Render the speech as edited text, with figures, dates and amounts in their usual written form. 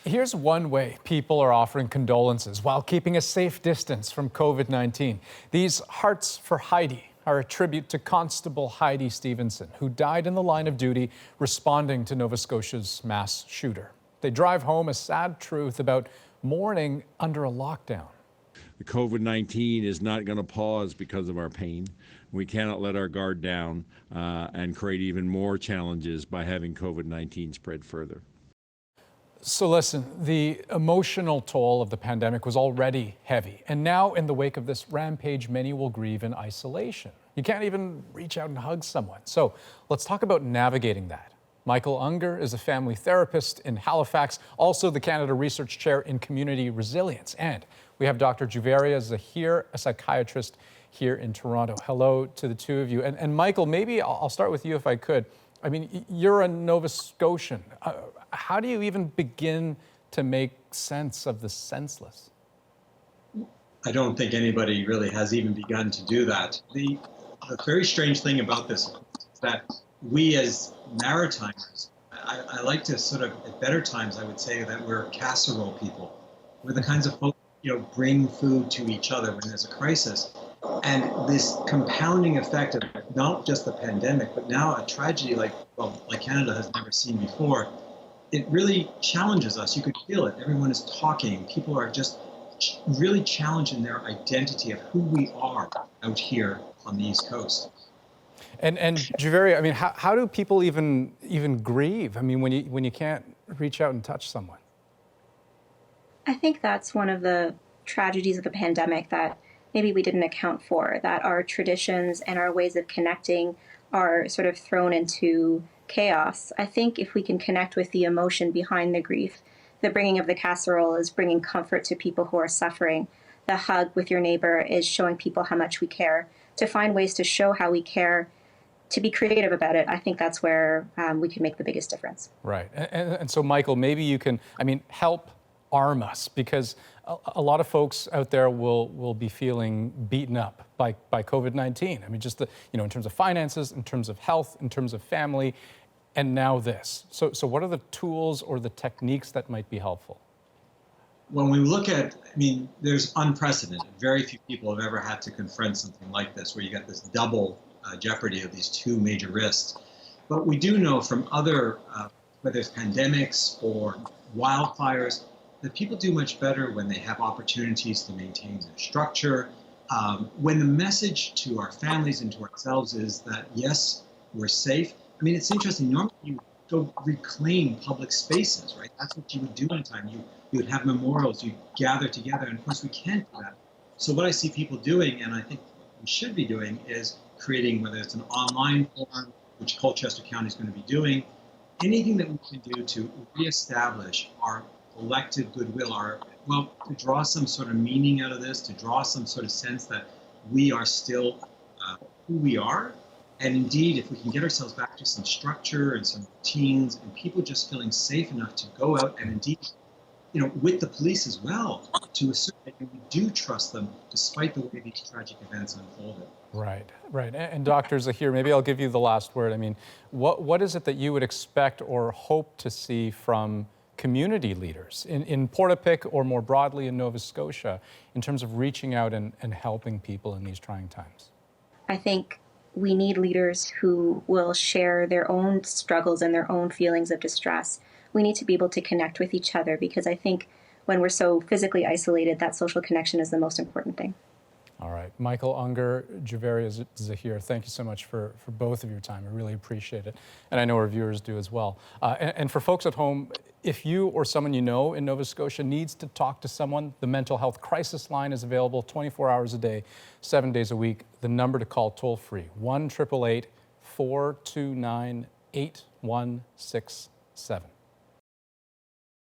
Here's one way people are offering condolences while keeping a safe distance from COVID-19. These Hearts for Heidi are a tribute to Constable Heidi Stevenson, who died in the line of duty responding to Nova Scotia's mass shooter. They drive home a sad truth about mourning under a lockdown. The COVID-19 is not going to pause because of our pain. We cannot let our guard down and create even more challenges by having COVID-19 spread further. So listen, the emotional toll of the pandemic was already heavy. And now in the wake of this rampage, many will grieve in isolation. You can't even reach out and hug someone. So let's talk about navigating that. Michael Unger is a family therapist in Halifax, also the Canada Research Chair in Community Resilience. And we have Dr. Juveria Zahir, a psychiatrist here in Toronto. Hello to the two of you. And Michael, maybe I'll start with you if I could. I mean, you're a Nova Scotian. How do you even begin to make sense of the senseless? I don't think anybody really has even begun to do that. The very strange thing about this is that we as Maritimers, I like to sort of, at better times, I would say that we're casserole people. We're the kinds of folks, bring food to each other when there's a crisis. And this compounding effect of not just the pandemic, but now a tragedy like Canada has never seen before, it really challenges us. You could feel it. Everyone is talking. People are just really challenging their identity of who we are out here on the East Coast. And Juveria, I mean, how do people even grieve? I mean, when you can't reach out and touch someone? I think that's one of the tragedies of the pandemic that maybe we didn't account for, that our traditions and our ways of connecting are sort of thrown into chaos. I think if we can connect with the emotion behind the grief, the bringing of the casserole is bringing comfort to people who are suffering. The hug with your neighbor is showing people how much we care. To find ways to show how we care, to be creative about it, I think that's where we can make the biggest difference. Right. And so, Michael, maybe you can, help arm us, because a lot of folks out there will be feeling beaten up by COVID-19. I mean, just in terms of finances, in terms of health, in terms of family, and now this. So what are the tools or the techniques that might be helpful? When we look at, there's unprecedented. Very few people have ever had to confront something like this, where you got this double jeopardy of these two major risks. But we do know from other, whether it's pandemics or wildfires, that people do much better when they have opportunities to maintain their structure. When the message to our families and to ourselves is that, yes, we're safe. It's interesting. Normally you go reclaim public spaces, right? That's what you would do in time. You would have memorials, you'd gather together, and of course we can't do that. So what I see people doing, and I think we should be doing, is creating, whether it's an online forum, which Colchester County is going to be doing, anything that we can do to reestablish our collective goodwill, to draw some sort of meaning out of this, to draw some sort of sense that we are still who we are. And indeed, if we can get ourselves back to some structure and some routines and people just feeling safe enough to go out and indeed, with the police as well, to assert that we do trust them despite the way these tragic events unfolded. Right. And Dr. Zahir, maybe I'll give you the last word. What is it that you would expect or hope to see from community leaders in Portapique or more broadly in Nova Scotia in terms of reaching out and helping people in these trying times? I think we need leaders who will share their own struggles and their own feelings of distress. We need to be able to connect with each other, because I think when we're so physically isolated, that social connection is the most important thing. All right. Michael Unger, Juveria Zahir, thank you so much for both of your time. I really appreciate it. And I know our viewers do as well. And for folks at home, if you or someone you know in Nova Scotia needs to talk to someone, the mental health crisis line is available 24 hours a day, 7 days a week. The number to call toll-free, 1-888-429-8167.